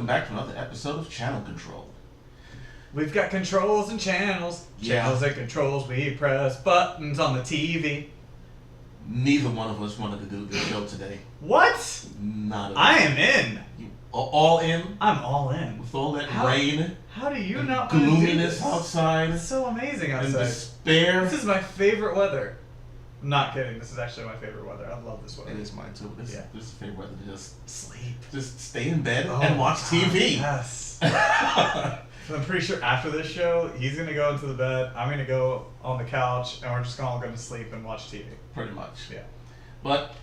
welcome back to another episode of Channel Control. We've got controls and channels. Yeah. Channels and controls, we press buttons on the TV. Neither one of us wanted to do this show today. What? Not at all. I am in. You all in? I'm all in. With all that rain How do you and not want to do gloominess this? outside It's so amazing and outside. despair. This is my favorite weather. I'm not kidding. This is actually my favorite weather. I love this weather. It is mine too. This is the favorite weather to just Sleep. Just stay in bed Oh and watch my God, TV. Yes. I'm pretty sure after this show, he's going to go into the bed, I'm going to go on the couch, and we're just all going to sleep and watch TV. Pretty much. Yeah. But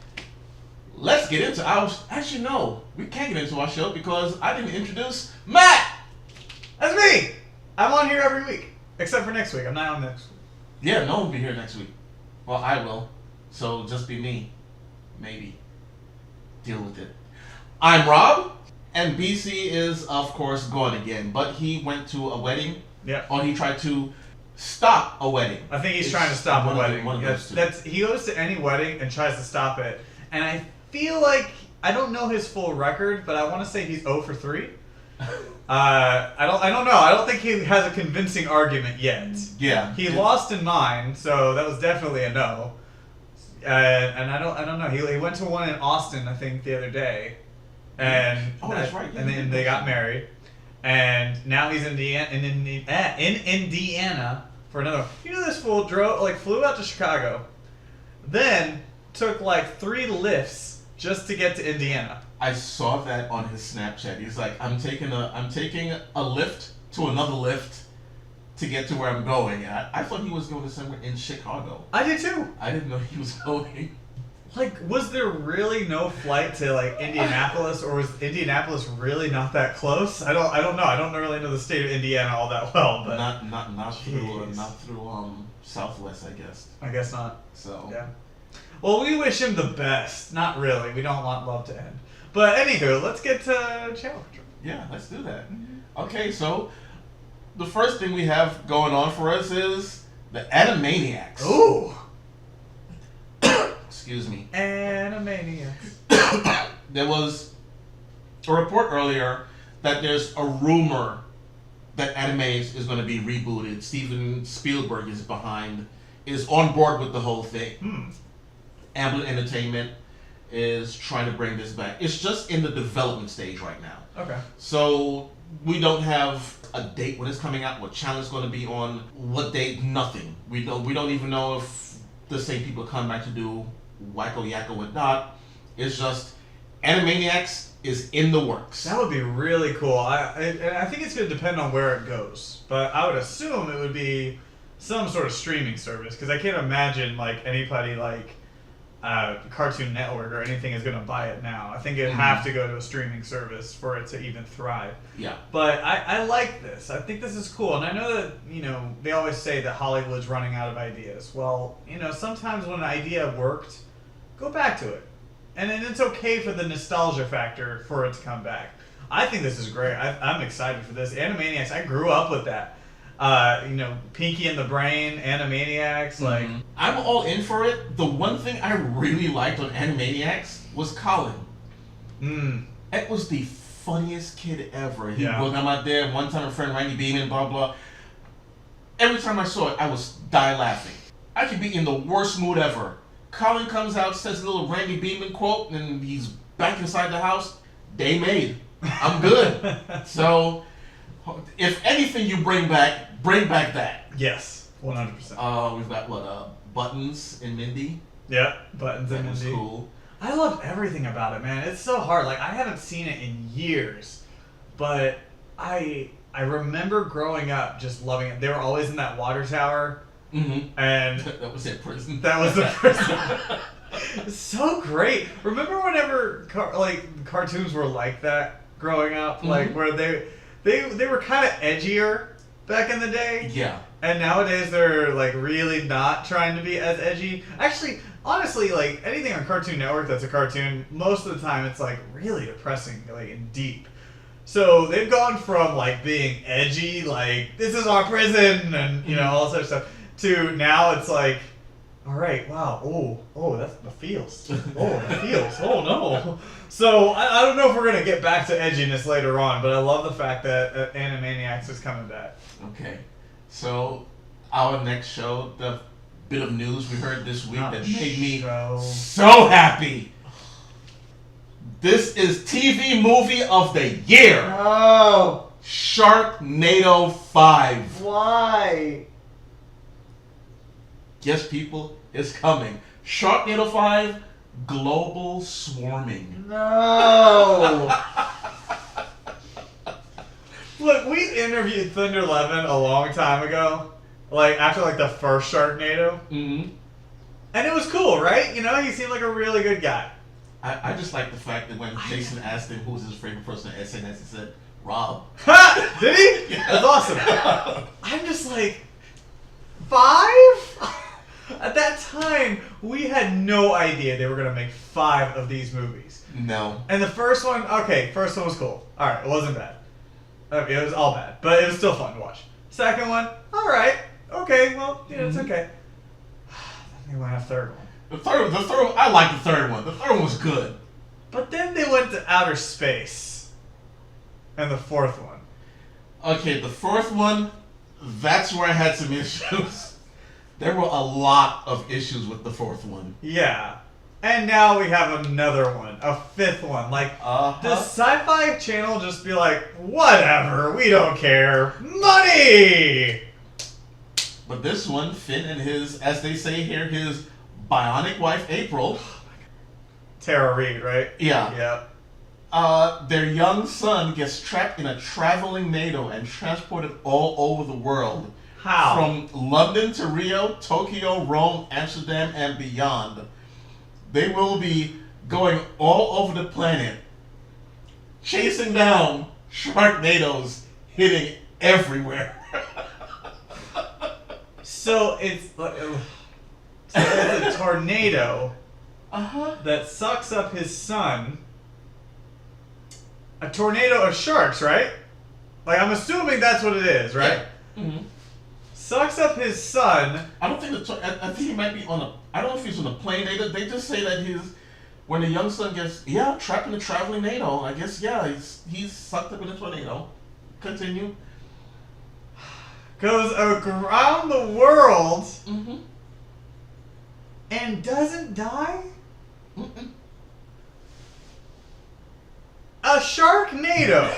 let's get into our... Actually, no. We can't get into our show because I didn't introduce Matt! That's me! I'm on here every week. Except for next week. I'm not on next week. Yeah, no one will be here next week. Well, I will. So just be me. Maybe. Deal with it. I'm Rob, and BC is, of course, gone again. But he went to a wedding. Yeah. Or he tried to stop a wedding. I think he's trying to stop a wedding. One of those two. He goes to any wedding and tries to stop it. And I feel like, I don't know his full record, but I want to say he's 0 for 3. I don't know. I don't think he has a convincing argument yet. Yeah. He lost in mine, so that was definitely a no. And I don't know. He went to one in Austin, I think, the other day, and that's right. Yeah, and then they got married, and now he's in Indiana for another. You know, this fool flew out to Chicago, then took like 3 lifts just to get to Indiana. I saw that on his Snapchat. He's like, I'm taking a lift to another lift to get to where I'm going. I thought he was going to somewhere in Chicago. I did too. I didn't know he was going. Like, was there really no flight to like Indianapolis, or was Indianapolis really not that close? I don't know. I don't really know the state of Indiana all that well, but not through Southwest, I guess. I guess not. So Yeah. Well, we wish him the best. Not really. We don't want love to end. But anywho, let's get to Channel Control. Yeah, let's do that. Okay, so the first thing we have going on for us is the Animaniacs. Ooh. Excuse me. Animaniacs. There was a report earlier that there's a rumor that Animaniacs is going to be rebooted. Steven Spielberg is on board with the whole thing. Amblin Entertainment is trying to bring this back. It's just in the development stage right now. Okay. So we don't have a date when it's coming out, what channel it's going to be on, what date, nothing. We don't even know if the same people come back to do Wacko Yakko or not. It's just Animaniacs is in the works. That would be really cool. I think it's going to depend on where it goes, but I would assume it would be some sort of streaming service, because I can't imagine like anybody like Cartoon Network or anything is going to buy it now. I think it'd have to go to a streaming service for it to even thrive. Yeah. But I like this. I think this is cool. And I know that, they always say that Hollywood's running out of ideas. Well, sometimes when an idea worked, go back to it. And then it's okay for the nostalgia factor for it to come back. I think this is great. I'm excited for this. Animaniacs, I grew up with that. Pinky and the Brain, Animaniacs, like... I'm all in for it. The one thing I really liked on Animaniacs was Colin. It was the funniest kid ever. He was out there. One time a friend Randy Beeman, blah, blah. Every time I saw it, I was die laughing. I could be in the worst mood ever. Colin comes out, says a little Randy Beeman quote, and he's back inside the house. Day made. I'm good. So, if anything you bring back that. Yes, 100%. We've got Buttons and Mindy. Yeah, Buttons and Mindy. Mindy. Cool. I loved everything about it, man. It's so hard. Like, I haven't seen it in years, but I remember growing up just loving it. They were always in that water tower, and that was their prison. That was the prison. It's so great. Remember whenever cartoons were like that growing up, like where they were kind of edgier back in the day. Yeah. And nowadays they're like really not trying to be as edgy. Actually, honestly, like anything on Cartoon Network that's a cartoon, most of the time it's like really depressing, like and deep. So they've gone from like being edgy, like this is our prison, and all that sort of stuff, to now it's like All right. Wow. Oh, that's the feels. Oh, the feels. Oh no. So I don't know if we're gonna get back to edginess later on, but I love the fact that Animaniacs is coming back. Okay, so our next show, the bit of news we heard this week that made me so happy. This is TV movie of the year. Oh. Sharknado 5. Why? Yes, people, it's coming. Sharknado 5, Global Swarming. No. Look, we interviewed Thunder Levin a long time ago, like after like the first Sharknado, Mm-hmm. and it was cool, right? You know, he seemed like a really good guy. I just like the fact that when Jason asked him who was his favorite person at SNS, he said, Rob. Ha! Did he? Yeah. That's awesome. I'm just like, 5? At that time, we had no idea they were going to make 5 of these movies. No. And the first one was cool. Alright, it wasn't bad. It was all bad, but it was still fun to watch. Second one, alright. Okay, well, it's okay. Then they went a third one. The third, I like the third one. The third one was good. But then they went to outer space. And the fourth one. Okay, the fourth one, that's where I had some issues. There were a lot of issues with the fourth one. Yeah. And now we have another one, a fifth one. Like, does Sci-Fi Channel just be like, whatever, we don't care, money! But this one, Finn and his, as they say here, his bionic wife, April. Tara Reid, right? Yeah. Yeah. Their young son gets trapped in a traveling NATO and transported all over the world. How? From London to Rio, Tokyo, Rome, Amsterdam, and beyond. They will be going all over the planet, chasing down Sharknadoes, hitting everywhere. So it's a tornado that sucks up his son. A tornado of sharks, right? Like, I'm assuming that's what it is, right? Yeah. Mm-hmm. Sucks up his son. I don't think I think he might be on a. I don't know if he's on a plane. They just say that when the young son gets trapped in a traveling NATO. I guess he's sucked up in a tornado. Continue. Goes around the world. Mm-hmm. And doesn't die? Mm-mm. A Sharknado.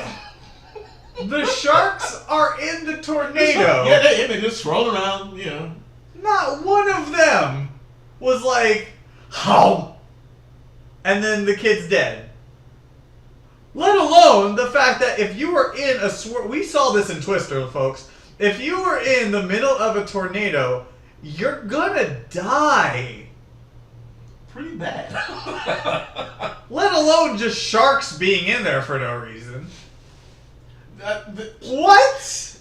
The sharks are in the tornado. Yeah, they're just rolling around, Not one of them was like, how? And then the kid's dead. Let alone the fact that if you were in we saw this in Twister, folks. If you were in the middle of a tornado, you're gonna die. Pretty bad. Let alone just sharks being in there for no reason. What?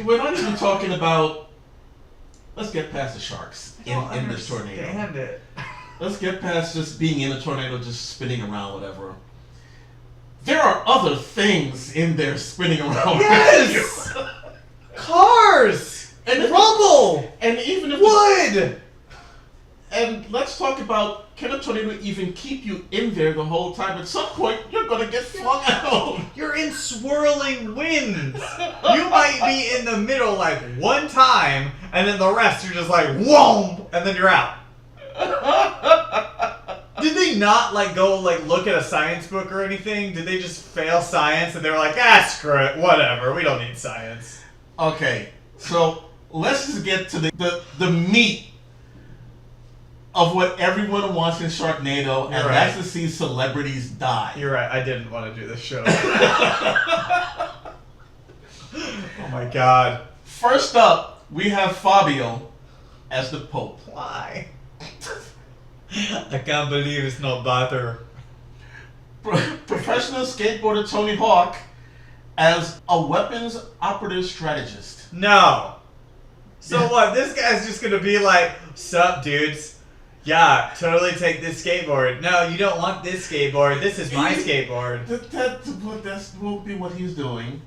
We're not even talking about. Let's get past the sharks in this tornado. It. Let's get past just being in a tornado, just spinning around, whatever. There are other things in there spinning around. Yes! Cars! And rubble! And even if wood! And let's talk about, can a tornado even keep you in there the whole time? At some point, you're going to get flung out. You're in swirling winds. You might be in the middle like one time, and then the rest you're just like, whoa! And then you're out. Did they not go look at a science book or anything? Did they just fail science and they were like, screw it, whatever, we don't need science? Okay, so let's just get to the meat of what everyone wants in Sharknado, and that's to see celebrities die. You're right, I didn't want to do this show. Oh my god. First up, we have Fabio as the Pope. Why? I can't believe it's not butter. Professional skateboarder Tony Hawk as a weapons operative strategist. No. So what? This guy's just gonna be like, sup, dudes? Yeah, totally take this skateboard. No, you don't want this skateboard. This is my skateboard. That won't be what he's doing.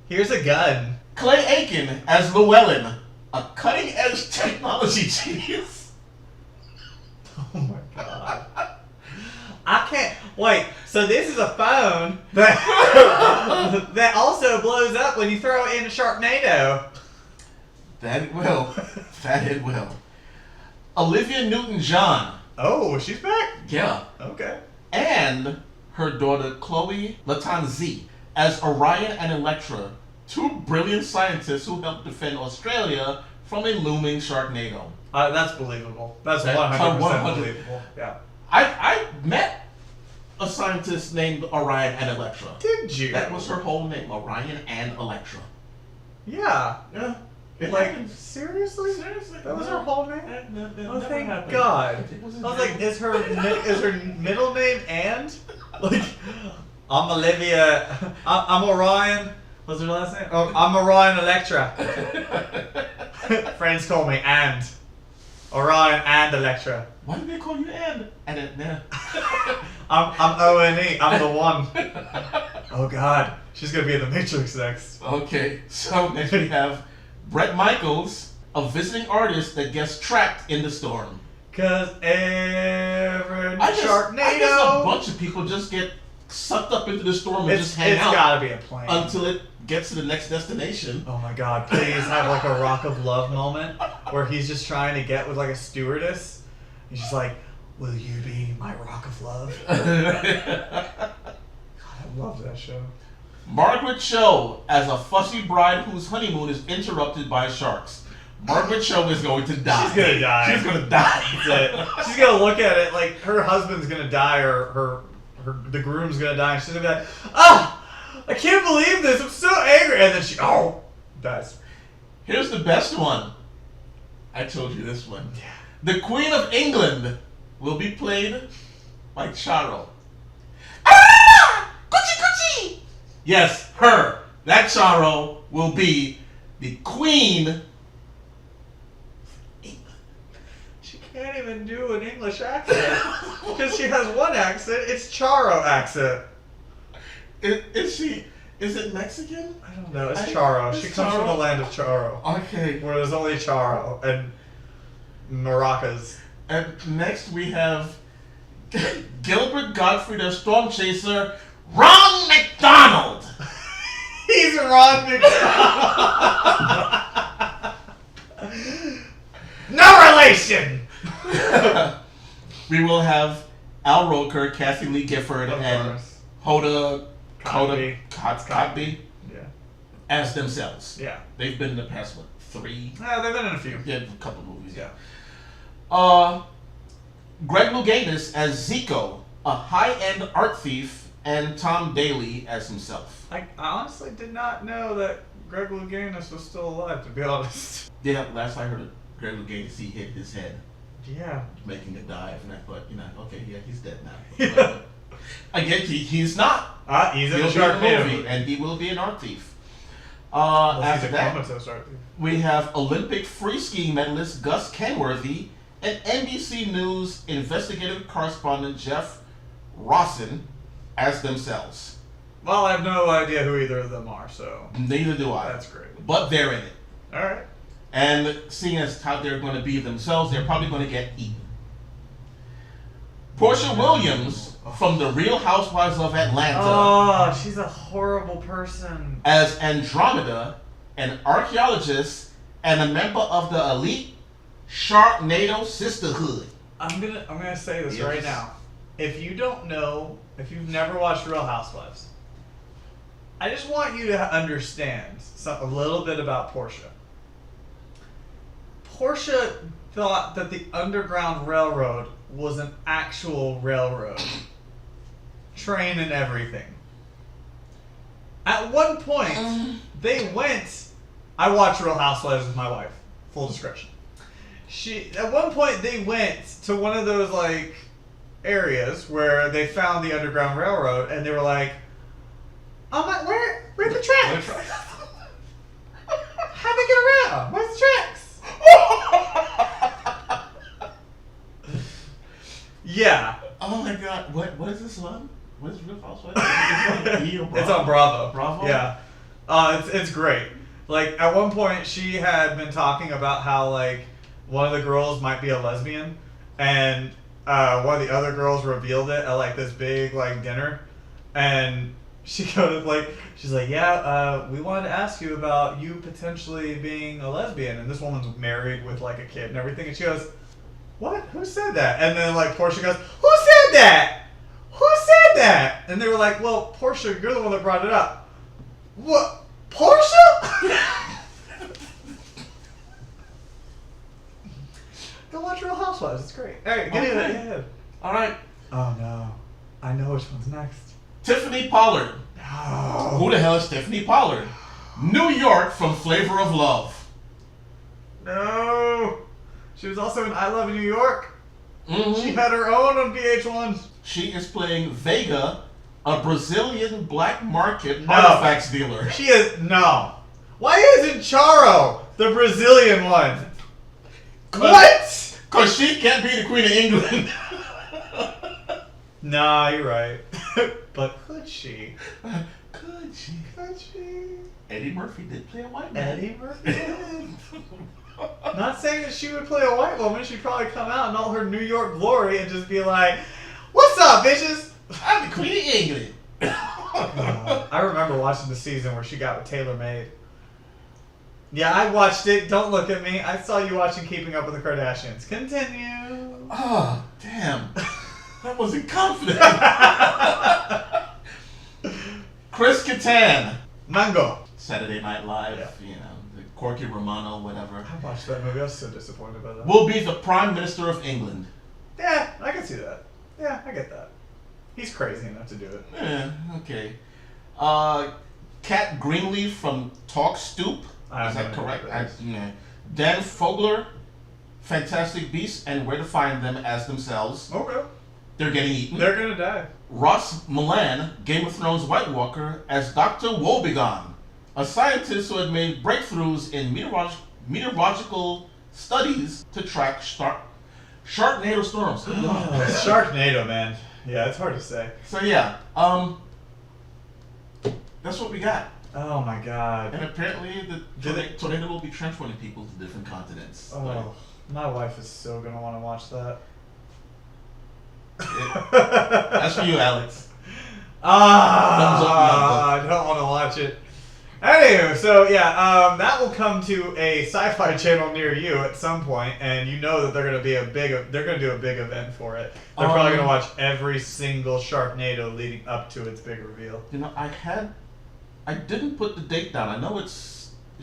Here's a gun. Clay Aiken as Llewellyn, a cutting-edge technology genius. Wait, so this is a phone that that also blows up when you throw it in a Sharknado. That it will. That it will. Olivia Newton-John. Oh, she's back? Yeah. Okay. And her daughter Chloe Latanzi as Orion and Elektra, two brilliant scientists who helped defend Australia from a looming Sharknado. That's believable. That's That- 100% 100. believable. Yeah. I met a scientist named Orion and Elektra. Did you? That was her whole name, Orion and Elektra. Yeah. Yeah. It Like, happened. seriously? Seriously. That was her whole name? That Oh, never thank happened. God. It I was was like, is her middle name and? Like, I'm Olivia. I'm Orion. What's her last name? Oh, I'm Orion Electra. Friends call me and. Orion and Electra. Why did they call you Ann? And it, yeah. I'm O-N-E. I'm the one. Oh God. She's gonna be in the Matrix next. Okay, so next we have Bret Michaels, a visiting artist that gets trapped in the storm. Cause every I guess a Sharknado. bunch of people just get sucked up into the storm and It's just hang out gotta be a plane. until it gets to the next destination. Oh my God! Please have like a Rock of Love moment where he's just trying to get with like a stewardess. He's just like, "Will you be my Rock of Love?" God, I love that show. Margaret Cho as a fussy bride whose honeymoon is interrupted by sharks. Margaret Cho is going to die. She's gonna die. She's gonna die. That's it. She's gonna look at it like her husband's gonna die or the groom's gonna die, and she's gonna be like, "Ah, I can't believe this! I'm so angry!" And then she dies. Here's the best one. I told you this one. The Queen of England will be played by Charo. Ah! Gucci Gucci! Yes, her. That Charo will be the Queen. She can't even do an English accent because she has one accent. It's Charo accent. Is it Mexican? I don't know. It's Charo. She it's comes from Charo? the land of Charo, Okay. where there's only Charo and maracas. And next we have Gilbert Gottfried as Storm Chaser, Ron McDonald. He's Ron McDonald. No relation. We will have Al Roker, Kathy Lee Gifford, Of and course. Hoda Kotb. Kotb Yeah. as themselves. Yeah. They've been in the past, what, 3? They've been in a few. Yeah, a couple movies. Yeah. Greg Louganis as Zico, a high-end art thief, and Tom Daly as himself. I honestly did not know that Greg Louganis was still alive, to be honest. Yeah, last I heard of Greg Louganis, he hit his head, Yeah. making a dive, and I thought, okay, yeah, he's dead now. Yeah. Again, he's not. He's in He'll the be in the Sharknado movie, movie. and he will be an art thief. He's After a that, comatose art thief. we have Olympic free skiing medalist Gus Kenworthy and NBC News investigative correspondent Jeff Rawson as themselves. Well, I have no idea who either of them are, so Neither do I. that's great. But they're in it. All right. And seeing as how they're going to be themselves, they're probably going to get eaten. Portia Williams from The Real Housewives of Atlanta Oh, she's a horrible person. as Andromeda, an archaeologist and a member of the elite Sharknado Sisterhood. I'm gonna say this Yes. right now. If you don't know, if you've never watched Real Housewives, I just want you to understand a little bit about Portia. Portia thought that the Underground Railroad was an actual railroad. Train and everything. At one point, they went. I watched Real Housewives with my wife. Full discretion. At one point they went to one of those like areas where they found the Underground Railroad, and they were like, where are the tracks? How'd they get around? Where's the tracks? Yeah. Oh my god, what is this one? What is Real Housewives? It's on E or Bravo? It's on Bravo. Bravo? Yeah. It's great. Like, at one point, she had been talking about how, like, one of the girls might be a lesbian, and one of the other girls revealed it at like this big like dinner, and she goes like, she's like, yeah, we wanted to ask you about you potentially being a lesbian, and this woman's married with like a kid and everything, and she goes, what? Who said that? And then like Portia goes, who said that? Who said that? And they were like, well, Portia, you're the one that brought it up. What? Portia? Go watch Real Housewives. It's great. All right, get ahead. All right. Oh no, I know which one's next. Tiffany Pollard. No. Who the hell is Tiffany Pollard? New York from Flavor of Love. No. She was also in I Love New York. Mm-hmm. She had her own on VH1. She is playing Vega, a Brazilian black market artifacts dealer. She is no. Why isn't Charo the Brazilian one? What? Because she can't be the Queen of England. Nah, you're right. But could she? Could she? Could she? Eddie Murphy did play a white man. Eddie Murphy did. Not saying that she would play a white woman. She'd probably come out in all her New York glory and just be like, "What's up, bitches? I'm the Queen of England." I remember watching the season where she got with Taylor Made. Yeah, I watched it. Don't look at me. I saw you watching Keeping Up with the Kardashians. Continue. Oh, damn. That wasn't confident. Chris Kattan. Mango. Saturday Night Live, you know, the Corky Romano, whatever. I watched that movie. I was so disappointed by that. Will be the Prime Minister of England. Yeah, I can see that. Yeah, I get that. He's crazy enough to do it. Yeah, okay. Kat Greenleaf from Talk Stoop. Is that correct? Yeah. Dan Fogler, Fantastic Beasts and Where to Find Them as themselves. Okay. They're getting eaten. They're gonna die. Ross Milan, Game of Thrones White Walker, as Dr. Woebegone, a scientist who had made breakthroughs in meteorological studies to track Sharknado storms. Sharknado, man. Yeah, it's hard to say. So yeah, that's what we got. Oh my god. And apparently the tornado will be transporting people to different continents. Oh, my wife is so gonna want to watch that. That's for you, Alex. I don't want to watch it. Anyway, so yeah, that will come to a sci-fi channel near you at some point, and you know that they're gonna do a big event for it. They're probably gonna watch every single Sharknado leading up to its big reveal. You know, I didn't put the date down. I know it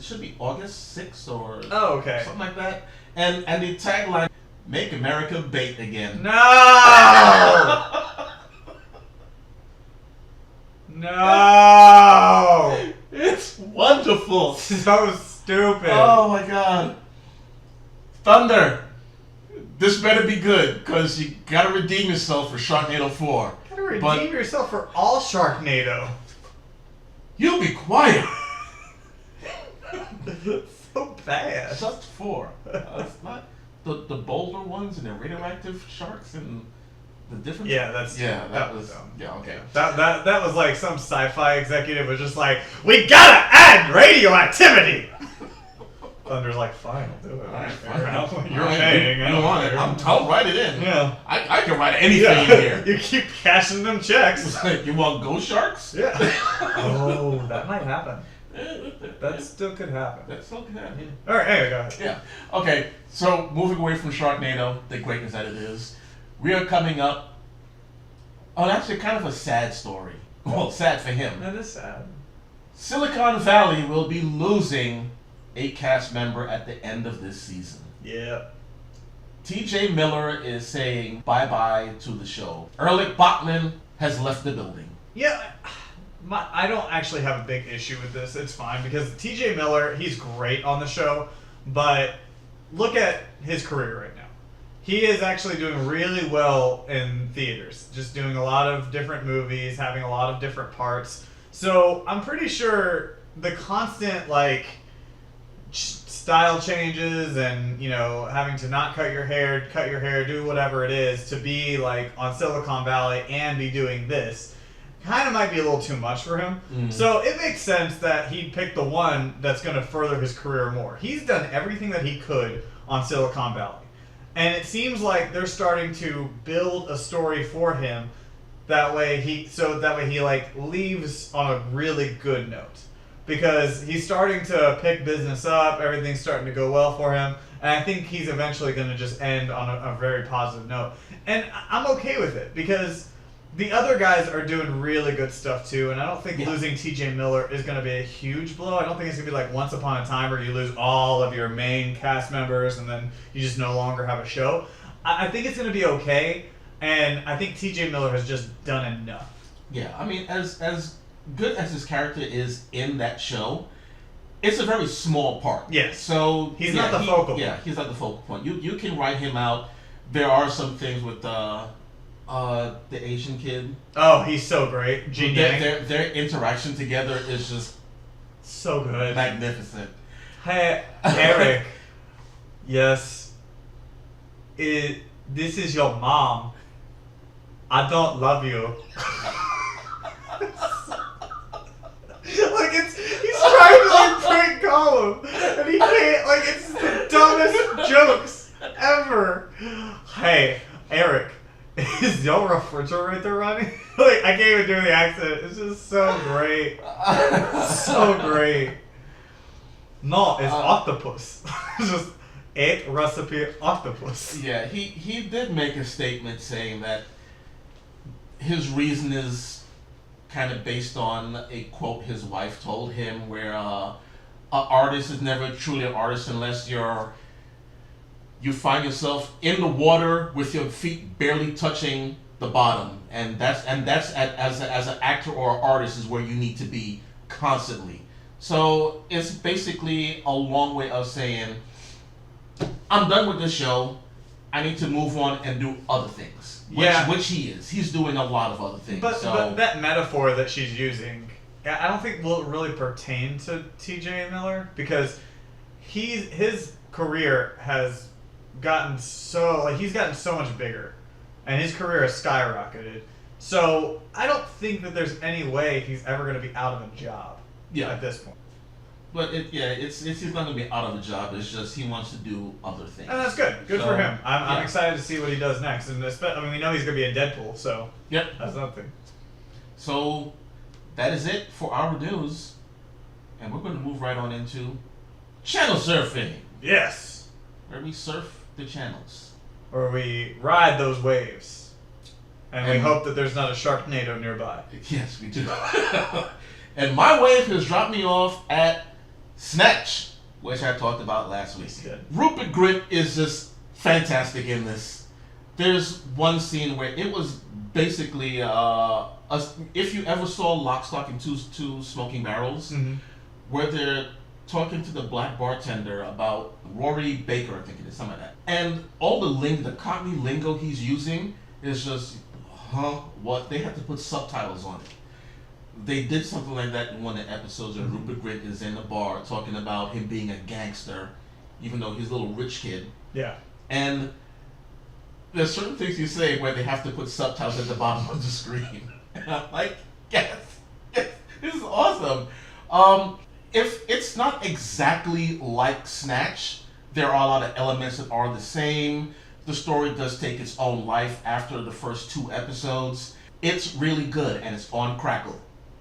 should be August 6th or something like that. And the tagline, "Make America Bait Again." No! No! It's wonderful. So stupid. Oh my god. Thunder. This better be good, because you gotta redeem yourself for Sharknado 4. You gotta redeem yourself for all Sharknado. You be quiet. So bad. Just 4. It's not the bolder ones and the radioactive sharks and the different. Yeah, that was dumb. Yeah, okay. That was like some sci-fi executive was just like, we gotta add radioactivity. Thunder's like, fine, I'll do it. All right, fine. You're paying. You don't want it. I'll write it in. Yeah. I can write anything in here. You keep cashing them checks. Like, you want ghost sharks? Yeah. Oh, that might happen. That still could happen. That still could happen. Yeah. All right, anyway, go ahead. Yeah. Okay, so moving away from Sharknado, the greatness that it is, we are coming up on actually kind of a sad story. Well, sad for him. That is sad. Silicon Valley will be losing a cast member at the end of this season. Yeah. TJ Miller is saying bye-bye to the show. Erlich Bachman has left the building. Yeah. I don't actually have a big issue with this. It's fine because TJ Miller, he's great on the show, but look at his career right now. He is actually doing really well in theaters, just doing a lot of different movies, having a lot of different parts. So I'm pretty sure the constant style changes and, you know, having to not cut your hair, do whatever it is to be like on Silicon Valley and be doing this kind of might be a little too much for him. So it makes sense that he'd pick the one that's going to further his career more. He's done everything that he could on Silicon Valley. And it seems like they're starting to build a story for him. That way he like leaves on a really good note. Because he's starting to pick business up, everything's starting to go well for him, and I think he's eventually going to just end on a very positive note. And I'm okay with it, because the other guys are doing really good stuff too, and I don't think losing TJ Miller is going to be a huge blow. I don't think it's going to be like Once Upon a Time where you lose all of your main cast members and then you just no longer have a show. I think it's going to be okay, and I think TJ Miller has just done enough. Yeah, I mean, as good as his character is in that show, it's a very small part. Yes. So he's not the focal point. Yeah, he's not the focal point. You can write him out. There are some things with the Asian kid. Oh, he's so great. Jin Yang. Their interaction together is just so good. Magnificent. Hey, Eric. Yes. This is your mom. I don't love you. He's trying to like prank call him, and he can't. Like, it's the dumbest jokes ever. Hey, Eric, is your refrigerator running? Like, I can't even do the accent. It's just so great, so great. No, it's octopus. It's just egg recipe octopus. Yeah, he did make a statement saying that his reason is kind of based on a quote his wife told him, where an artist is never truly an artist unless you find yourself in the water with your feet barely touching the bottom, and that's as an actor or an artist is where you need to be constantly. So it's basically a long way of saying, I'm done with this show. I need to move on and do other things. Which he is. He's doing a lot of other things. But that metaphor that she's using, I don't think will really pertain to TJ Miller, because his career has gotten he's gotten so much bigger, and his career has skyrocketed. So I don't think that there's any way he's ever going to be out of a job at this point. But he's not going to be out of a job. It's just he wants to do other things. And that's good. Good for him. I'm excited to see what he does next. And we know he's going to be in Deadpool, so that's nothing. So that is it for our news. And we're going to move right on into channel surfing. Yes. Where we surf the channels. Where we ride those waves. And we hope that there's not a Sharknado nearby. Yes, we do. And my wave has dropped me off at Snatch, which I talked about last week. Rupert Grint is just fantastic in this. There's one scene where it was basically, if you ever saw Lock, Stock, and Two Smoking Barrels, where they're talking to the black bartender about Rory Baker, I think it is, something like that. And all the Cockney lingo he's using is just, what? They have to put subtitles on it. They did something like that in one of the episodes where Rupert Grint is in the bar talking about him being a gangster, even though he's a little rich kid. Yeah. And there's certain things you say where they have to put subtitles at the bottom of the screen. And I'm like, yes, this is awesome. If it's not exactly like Snatch, there are a lot of elements that are the same. The story does take its own life after the first 2 episodes. It's really good, and it's on Crackle.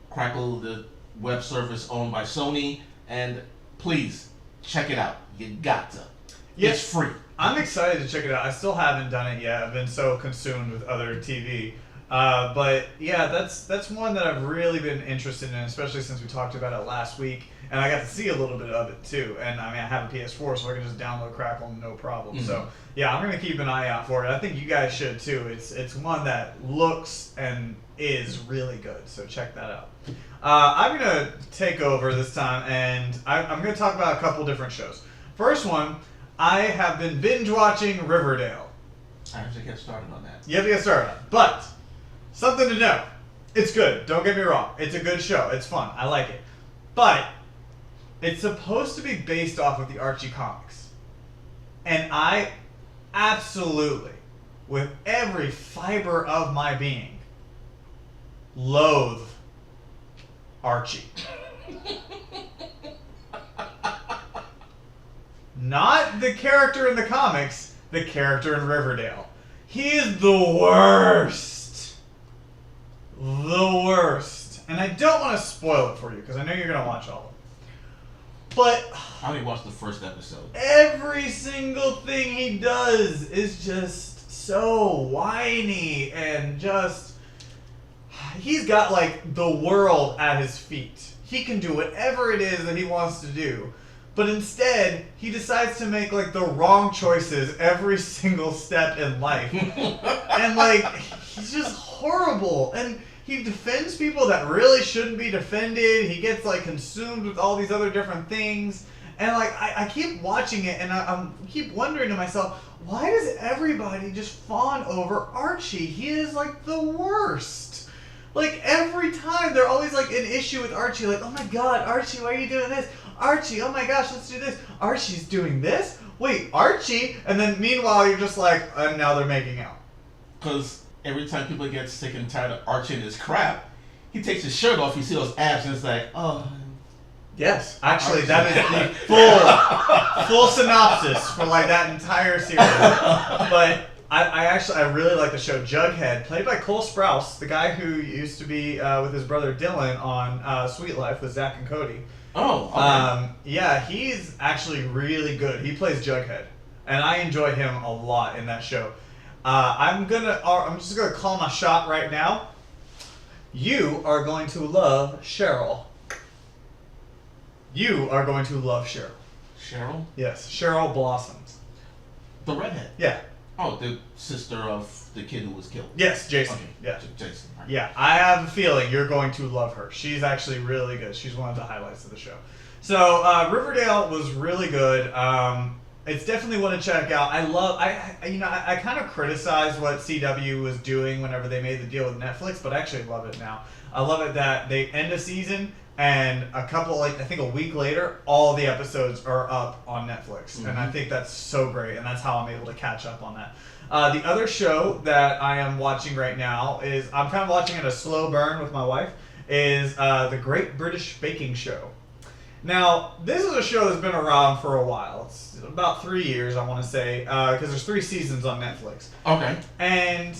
Crackle, the web service owned by Sony, and please check it out. You got to. Yes. It's free. I'm excited to check it out. I still haven't done it yet. I've been so consumed with other TV. But yeah, that's one that I've really been interested in, especially since we talked about it last week, and I got to see a little bit of it too. And I mean, I have a PS4, so I can just download Crackle no problem. Mm-hmm. So yeah, I'm gonna keep an eye out for it. I think you guys should too. It's one that looks and is really good. So check that out. I'm gonna take over this time, and I'm gonna talk about a couple different shows. First one, I have been binge watching Riverdale. I have to get started on that. You have to get started on it, but something to know. It's good. Don't get me wrong. It's a good show. It's fun. I like it. But it's supposed to be based off of the Archie comics. And I absolutely, with every fiber of my being, loathe Archie. Not the character in the comics, the character in Riverdale. He is the worst. The worst. And I don't want to spoil it for you because I know you're going to watch all of it. But I only watched the first episode. Every single thing he does is just so whiny and just... He's got, like, the world at his feet. He can do whatever it is that he wants to do. But instead, he decides to make, like, the wrong choices every single step in life. And, like, he's just horrible. And he defends people that really shouldn't be defended. He gets, like, consumed with all these other different things. And, like, I keep watching it, and I keep wondering to myself, why does everybody just fawn over Archie? He is, like, the worst. Like, every time, they're always, like, an issue with Archie. Like, oh, my God, Archie, why are you doing this? Archie, oh, my gosh, let's do this. Archie's doing this? Wait, Archie? And then, meanwhile, you're just like, and now they're making out. Because every time people get sick and tired of Archie and his crap, he takes his shirt off, you see those abs, and it's like, oh... Yes, actually, that is the full synopsis for like that entire series. But I really like the show Jughead, played by Cole Sprouse, the guy who used to be with his brother Dylan on Sweet Life with Zach and Cody. Oh, okay. Yeah, he's actually really good. He plays Jughead, and I enjoy him a lot in that show. I'm just gonna call my shot right now. You are going to love Cheryl. You are going to love Cheryl. Cheryl? Yes, Cheryl Blossoms. The redhead? Yeah. Oh, the sister of the kid who was killed. Yes, Jason. Okay. Yeah. Jason. Right. Yeah, I have a feeling you're going to love her. She's actually really good. She's one of the highlights of the show. So, Riverdale was really good. It's definitely one to check out. I kind of criticized what CW was doing whenever they made the deal with Netflix, but I actually love it now. I love it that they end a season and I think a week later, all the episodes are up on Netflix. Mm-hmm. And I think that's so great, and that's how I'm able to catch up on that. The other show that I am watching right now is, I'm kind of watching it a slow burn with my wife, is The Great British Baking Show. Now, this is a show that's been around for a while. It's about 3 years, I want to say, because there's 3 seasons on Netflix. Okay. And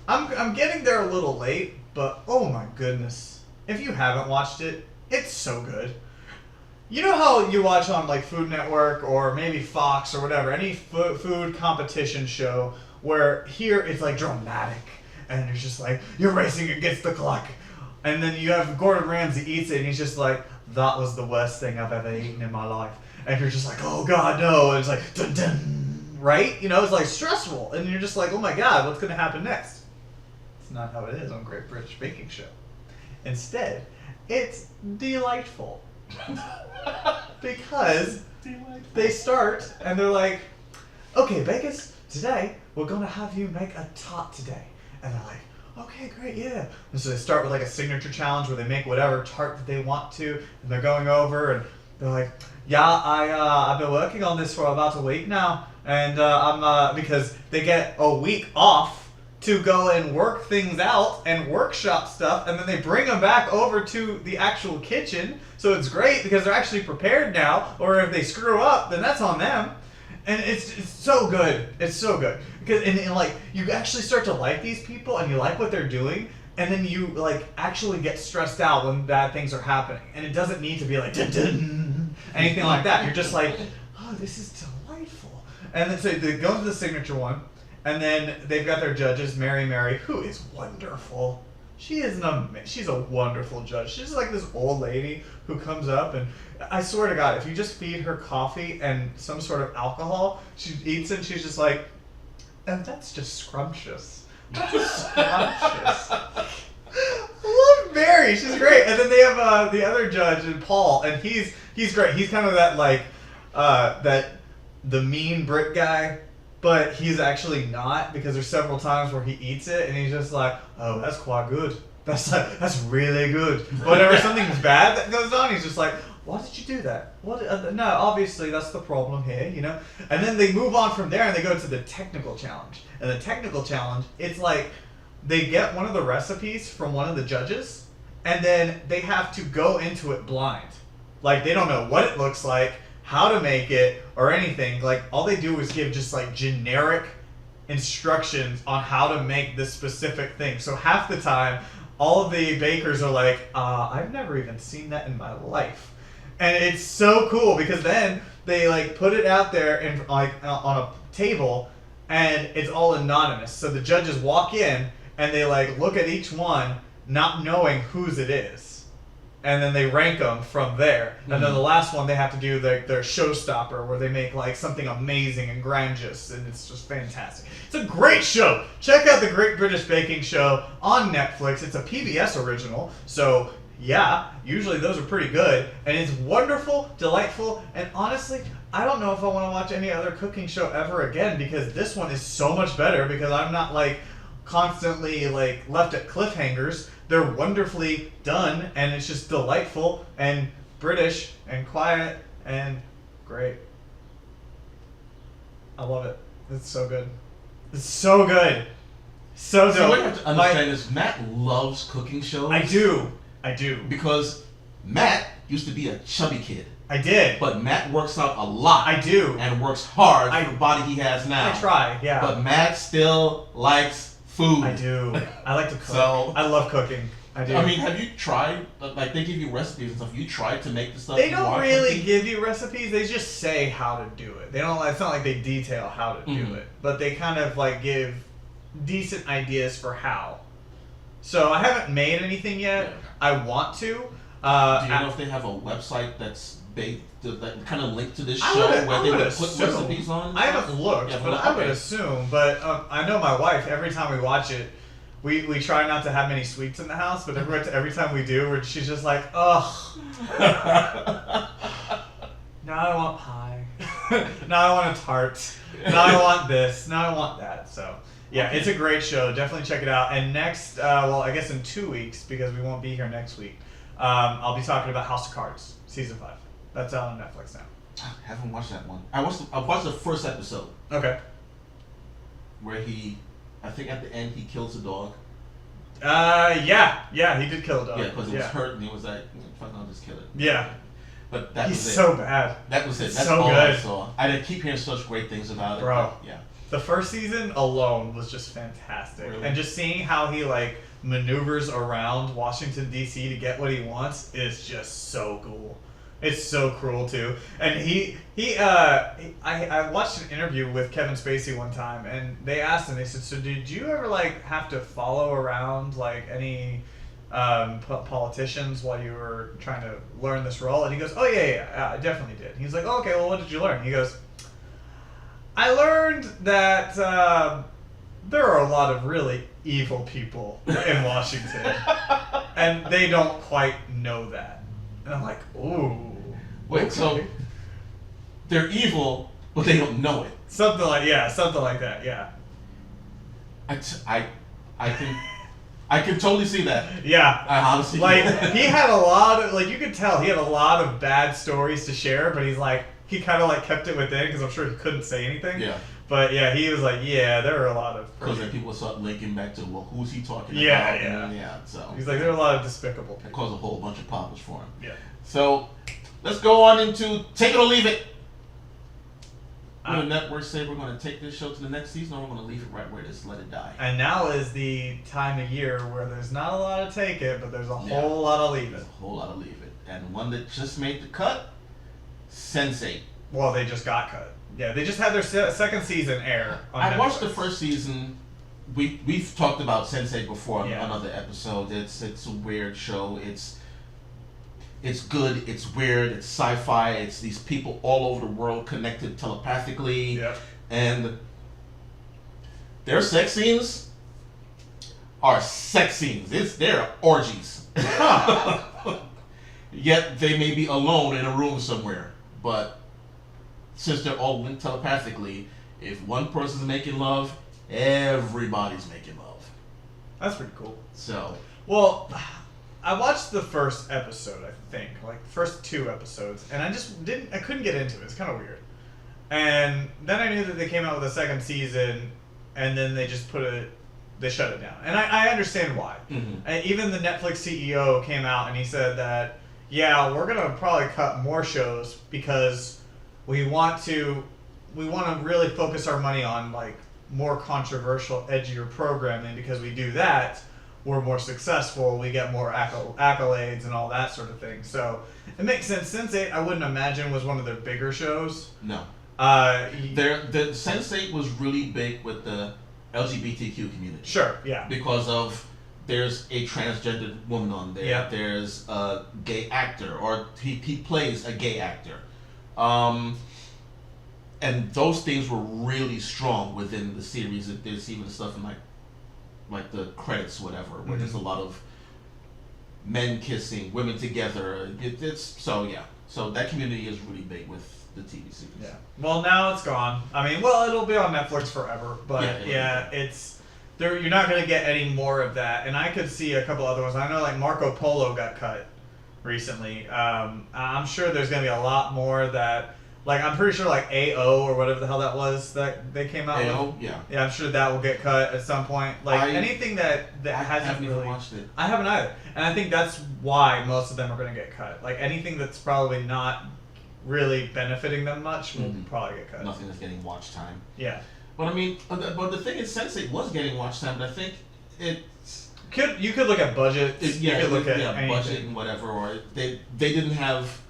I'm getting there a little late, but oh my goodness. If you haven't watched it, it's so good. You know how you watch on like Food Network or maybe Fox or whatever, any food competition show where here it's like dramatic and it's just like, you're racing against the clock. And then you have Gordon Ramsay eats it and he's just like, that was the worst thing I've ever eaten in my life. And you're just like, oh God, no. And it's like, dun dun, right? You know, it's like stressful. And you're just like, oh my God, what's going to happen next? It's not how it is on Great British Baking Show. Instead, it's delightful. Because they start and they're like, okay, bakers, today we're going to have you make a tart today. And they're like, okay, great, yeah. And so they start with like a signature challenge where they make whatever tart that they want to, and they're going over and they're like, yeah, I've been working on this for about a week now, and because they get a week off to go and work things out and workshop stuff, and then they bring them back over to the actual kitchen. So it's great because they're actually prepared now, or if they screw up, then that's on them. And it's so good. It's so good. Because and like you actually start to like these people and you like what they're doing, and then you like actually get stressed out when bad things are happening. And it doesn't need to be like dun, dun, anything like that. You're just like, oh, this is delightful. And then so they go into the signature one. And then they've got their judges, Mary, who is wonderful. She's a wonderful judge. She's like this old lady who comes up, and I swear to God, if you just feed her coffee and some sort of alcohol, she eats it and she's just like, and that's just scrumptious. That's just scrumptious. I love Mary. She's great. And then they have the other judge, and Paul, and he's great. He's kind of that like the mean Brit guy. But he's actually not, because there's several times where he eats it and he's just like, oh, that's quite good. That's really good. Whenever something's bad that goes on, he's just like, why did you do that? No, obviously that's the problem here, you know? And then they move on from there and they go to the technical challenge. And the technical challenge, it's like they get one of the recipes from one of the judges and then they have to go into it blind. Like they don't know what it looks like, how to make it or anything. Like, all they do is give just like generic instructions on how to make this specific thing. So half the time, all of the bakers are like, I've never even seen that in my life. And it's so cool because then they like put it out there in like on a table, and it's all anonymous. So the judges walk in and they like look at each one, not knowing whose it is, and then they rank them from there. And then the last one they have to do their showstopper, where they make like something amazing and grandiose, and it's just fantastic. It's a great show. Check out the Great British Baking Show on Netflix. It's a PBS original, so yeah, usually those are pretty good, and it's wonderful, delightful, and honestly, I don't know if I want to watch any other cooking show ever again, because this one is so much better, because I'm not like constantly like left at cliffhangers. They're wonderfully done, and it's just delightful and British and quiet and great. I love it. It's so good. It's so good. So dope. So what you have to understand is Matt loves cooking shows. I do. Because Matt used to be a chubby kid. I did. But Matt works out a lot. I do. And works hard for the body he has now. I try, yeah. But Matt still likes food. I do. I like to cook. So, I love cooking. I do. I mean, have you tried, like they give you recipes and stuff, you tried to make the stuff They you don't are really cooking? give you recipes, they just say how to do it. They don't, it's not like they detail how to do it, but they kind of like give decent ideas for how. So I haven't made anything yet. Yeah. I want to. Do you know if they have a website that's that kind of linked to this show where they would put recipes on? I haven't looked, but I would assume. But I know my wife, every time we watch it, we try not to have many sweets in the house, but every time we do, she's just like, ugh. Now I want pie. Now I want a tart. Now I want this. Now I want that. So, yeah, it's a great show. Definitely check it out. And next, well, I guess in 2 weeks, because we won't be here next week, I'll be talking about House of Cards, Season 5. That's out on Netflix now. I haven't watched that one. I watched the first episode. Okay. Where I think at the end he kills a dog. Yeah, he did kill a dog. Yeah, because it was hurt and he was like, fuck, I'll just kill it. Yeah. But that was it. He's so bad. That was it. That's so all good. I saw. I didn't keep hearing such great things about it. Bro. But, yeah. The first season alone was just fantastic. Really? And just seeing how he like maneuvers around Washington D.C. to get what he wants is just so cool. It's so cruel too. And I watched an interview with Kevin Spacey one time, and they asked him, they said, so did you ever like have to follow around like any politicians while you were trying to learn this role? And he goes, oh yeah, I definitely did. He's like, oh, okay, well, what did you learn? He goes, I learned that there are a lot of really evil people in Washington, and they don't quite know that. And I'm like, ooh. Wait, okay. so they're evil, but they don't know it. Something like that, yeah. I can totally see that. Yeah. I honestly Like, he had a lot of, like, you could tell he had a lot of bad stories to share, but he's like, he kind of like kept it within because I'm sure he couldn't say anything. Yeah. But yeah, he was like, yeah, there are a lot of. Because then people start linking back to, well, who's he talking about? Yeah. So he's like, there are a lot of despicable that people. caused a whole bunch of problems for him. Yeah. So let's go on into Take It or Leave It. Will the network say we're going to take this show to the next season, or we're going to leave it right where it is, let it die? And now is the time of year where there's not a lot of take it, but there's a whole lot of leave it. There's a whole lot of leave it. And one that just made the cut, Sense8. Well, they just got cut. Yeah, they just had their second season air on I Netflix. watched the first season. We've talked about Sense8 before on another episode. It's a weird show. It's good. It's weird. It's sci-fi. It's these people all over the world connected telepathically. Yep. And their sex scenes are sex scenes. They're orgies. Yet they may be alone in a room somewhere, but since they're all linked telepathically, if one person's making love, everybody's making love. That's pretty cool. So, well, I watched the first episode, I think, like the first 2 episodes, and I couldn't get into it. It's kind of weird. And then I knew that they came out with a second season, and then they just they shut it down. And I understand why. mm-hmm. And even the Netflix CEO came out and he said that, yeah, we're going to probably cut more shows because we want to really focus our money on like more controversial, edgier programming because we do that, we're more successful, we get more accolades and all that sort of thing. So it makes sense. Sense8, I wouldn't imagine was one of their bigger shows. No. The Sense8 was really big with the LGBTQ community. Sure, yeah. Because of there's a transgender woman on there. Yeah. There's a gay actor, or he plays a gay actor. And those things were really strong within the series. There's even stuff in like the credits, whatever, where there's a lot of men kissing, women together. So that community is really big with the TV series. Yeah. Well, now it's gone. I mean, it'll be on Netflix forever, but it's there. You're not gonna get any more of that. And I could see a couple other ones. I know like Marco Polo got cut recently. I'm sure there's gonna be a lot more that. Like, I'm pretty sure, like, AO or whatever the hell that was that they came out AO, with. yeah. Yeah, I'm sure that will get cut at some point. Like, anything that hasn't really... even watched it. I haven't either. And I think that's why most of them are going to get cut. Like, anything that's probably not really benefiting them much will probably get cut. Nothing that's getting watch time. Yeah. But, I mean, but the thing is, Sense8 was getting watch time, but I think it's... You could look at budget. You could look at anything. Budget and whatever, or they didn't have...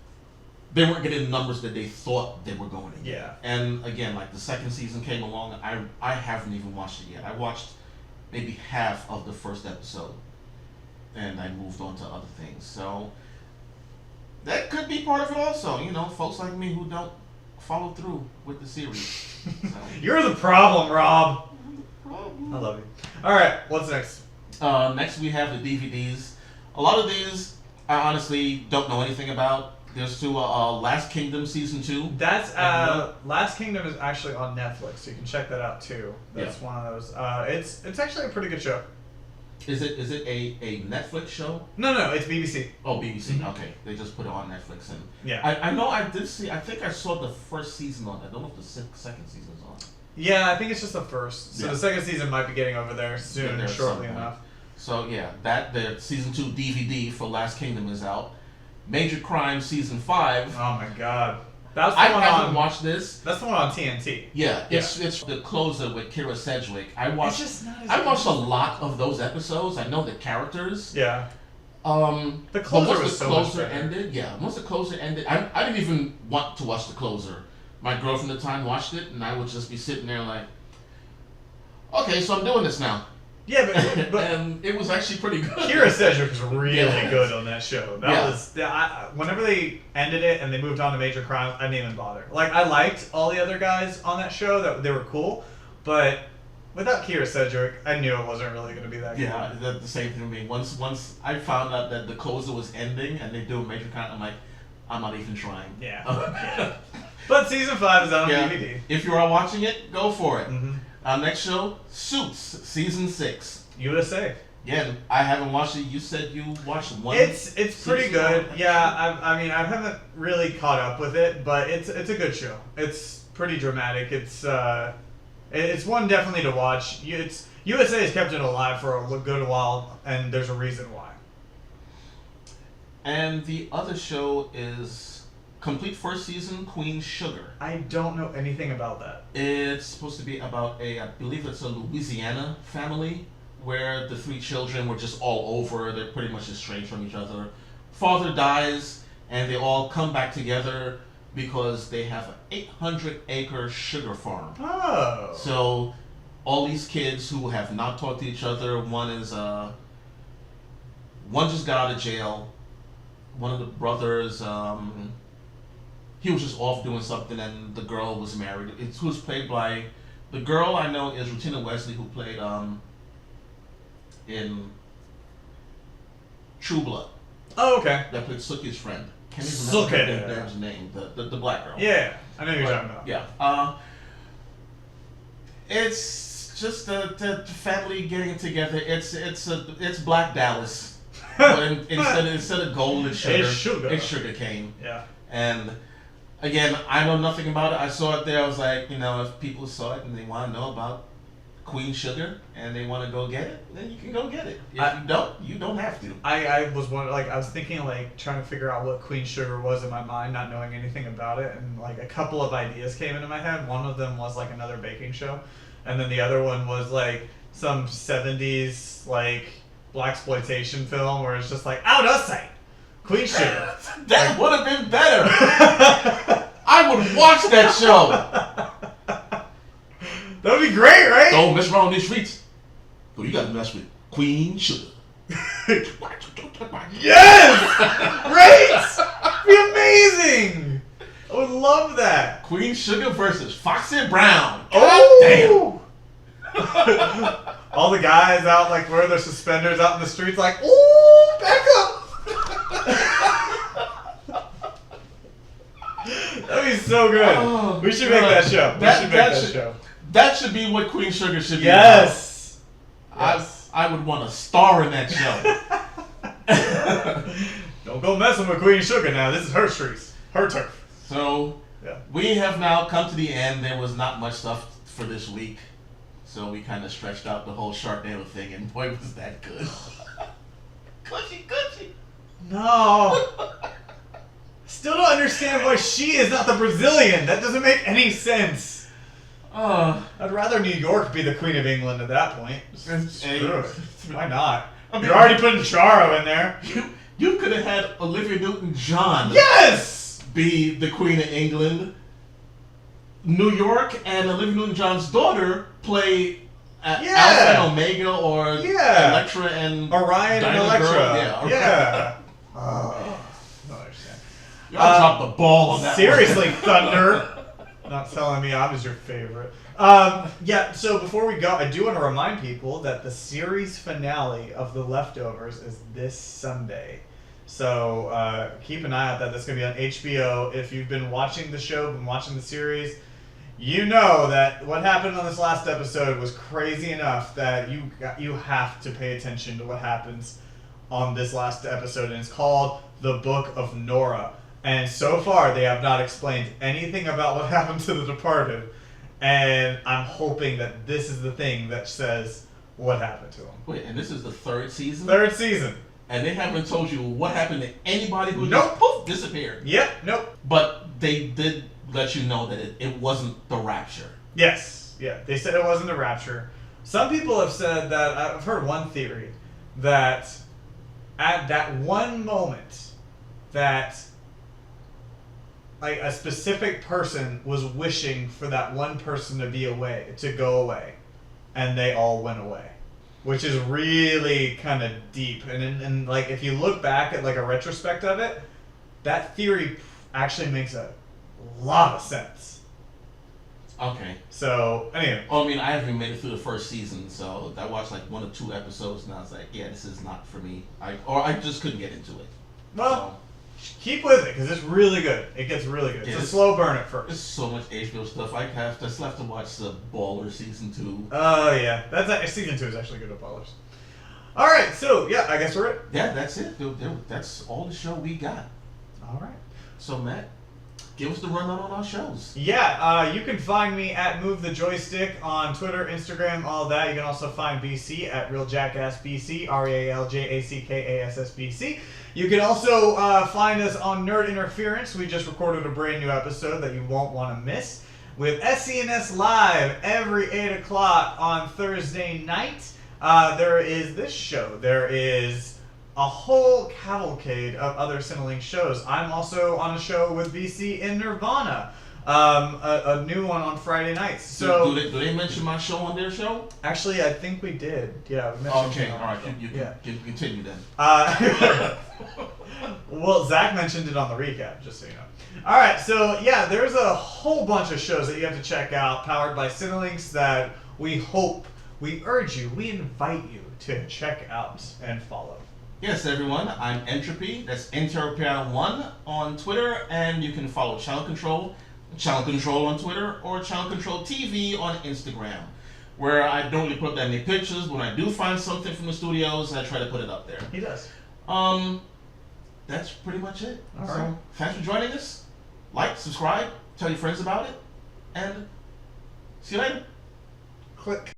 They weren't getting the numbers that they thought they were going to get. Yeah. And again, like the second season came along, I haven't even watched it yet. I watched maybe half of the first episode, and I moved on to other things. So that could be part of it also. You know, folks like me who don't follow through with the series. So. You're the problem, Rob. I love you. All right, what's next? Next we have the DVDs. A lot of these I honestly don't know anything about. There's Last Kingdom Season 2. That's Last Kingdom is actually on Netflix, so you can check that out too. That's one of those. It's actually a pretty good show. Is it a Netflix show? No, it's BBC. Oh, BBC. Okay, they just put it on Netflix, and yeah. I know I did see. I think I saw the first season on. I don't know if the second season's on. Yeah, I think it's just the first. So the second season might be getting over there soon, shortly enough. So yeah, the Season 2 DVD for Last Kingdom is out. Major Crime Season 5. Oh my God. That's the I one haven't watched this. That's the one on TNT. Yeah, it's the closer with Kira Sedgwick. I watched a lot of those episodes. I know the characters. Yeah. The closer was so much better. ended, once the closer ended, I didn't even want to watch the closer. My girlfriend at the time watched it, and I would just be sitting there like, okay, so I'm doing this now. Yeah, but and it was actually pretty good. Kira Sedgwick was really good on that show. Whenever they ended it and they moved on to Major Crimes, I didn't even bother. Like, I liked all the other guys on that show, that they were cool, but without Kira Sedgwick, I knew it wasn't really going to be that good. Yeah, the same thing with me. Once I found out that the closer was ending and they do a Major Crime, I'm like, I'm not even trying. Yeah. But Season 5 is out on DVD. If you are watching it, go for it. Mm-hmm. Next show, Suits, Season 6. USA. Yeah, I haven't watched it. You said you watched one. It's pretty good. Yeah, I mean, I haven't really caught up with it, but it's a good show. It's pretty dramatic. It's one definitely to watch. USA has kept it alive for a good while, and there's a reason why. And the other show is complete first season, Queen Sugar. I don't know anything about that. It's supposed to be about I believe it's a Louisiana family where the 3 children were just all over. They're pretty much estranged from each other. Father dies, and they all come back together because they have an 800-acre sugar farm. Oh. So all these kids who have not talked to each other, one just got out of jail. One of the brothers, he was just off doing something, and the girl was married. It was played by, the girl I know is Rutina Wesley, who played in True Blood. Oh, okay. That played Sookie's friend. Can't even Sookie. remember her name. The black girl. Yeah, I know who you're talking about. Yeah. It's just the family getting together. It's Black Dallas. But instead of gold, it's sugar. It's sugar cane. Yeah. And again, I know nothing about it. I saw it there. I was like, if people saw it and they want to know about Queen Sugar and they want to go get it, then you can go get it. If you don't have to. I was wondering, I was thinking, trying to figure out what Queen Sugar was in my mind, not knowing anything about it, and a couple of ideas came into my head. One of them was another baking show, and then the other one was some 70s blaxploitation film where it's just out of sight, Queen Sugar. That would have been better. I would watch that show. That would be great, right? Don't mess around these streets. So you got to mess with Queen Sugar. Yes! Great! Be amazing! I would love that. Queen Sugar versus Foxy Brown. Oh! Damn. All the guys out wearing their suspenders out in the streets ooh, back up! That'd be so good. Oh, we should make that show. That should be what Queen Sugar should be. Yes. I would want a star in that show. Don't go messing with Queen Sugar now. This is her streets. Her turf. So, we have now come to the end. There was not much stuff for this week. So we kind of stretched out the whole Sharknado thing, and boy, was that good. Cushy. No. Still don't understand why she is not the Brazilian. That doesn't make any sense. I'd rather New York be the Queen of England at that point. Screw it. Why not? You're already putting Charo in there. You could have had Olivia Newton-John. Yes! Be the Queen of England. New York and Olivia Newton-John's daughter play Alpha and Omega or Elektra and Orion and Elektra. Yeah. I don't understand. Y'all dropped the ball on that. Seriously, Thunder. Not telling me I was your favorite. So before we go, I do want to remind people that the series finale of The Leftovers is this Sunday. So keep an eye out that. That's going to be on HBO. If you've been watching the show, been watching the series, you know that what happened on this last episode was crazy enough that you have to pay attention to what happens on this last episode. And it's called The Book of Nora. And so far, they have not explained anything about what happened to the Departed. And I'm hoping that this is the thing that says what happened to him. Wait, and this is the third season? Third season. And they haven't told you what happened to anybody who just poof, disappeared. Yep, nope. But they did let you know that it wasn't the Rapture. Yes, yeah. They said it wasn't the Rapture. Some people have said that, I've heard one theory, that at that one moment that a specific person was wishing for that one person to go away, and they all went away, which is really kind of deep. And if you look back at a retrospect of it, that theory actually makes a lot of sense. Okay. So anyway, I haven't even made it through the first season, so I watched 1 or 2 episodes, and I was like, yeah, this is not for me. I just couldn't get into it. Well. Keep with it, because it's really good. It gets really good. It's a slow burn at first. There's so much HBO stuff. I still have to watch the Baller season 2. Oh, yeah. Season 2 is actually good at Ballers. All right, so, I guess we're it. Yeah, that's it. That's all the show we got. All right. So, Matt, give us the rundown on our shows. Yeah, you can find me at Move the Joystick on Twitter, Instagram, all that. You can also find BC at RealJackassBC, RealJackassBC. You can also find us on Nerd Interference. We just recorded a brand new episode that you won't want to miss with SCNS Live every 8 o'clock on Thursday night. There is this show. There is a whole cavalcade of other Cinelink shows. I'm also on a show with BC in Nirvana, a new one on Friday nights. So do they mention my show on their show? Actually, I think we did. Yeah. We mentioned okay. All right. You can continue then. Well, Zach mentioned it on the recap, just so you know. All right. So there's a whole bunch of shows that you have to check out, powered by Cinelinks, that we urge you, we invite you to check out and follow. Yes, everyone. I'm Entropy. That's Enteropian1 on Twitter, and you can follow Channel Control on Twitter, or Channel Control TV on Instagram, where I don't really put that many pictures. When I do find something from the studios, I try to put it up there. He does. That's pretty much it. All so, right. Thanks for joining us. Like, subscribe, tell your friends about it, and see you later. Click.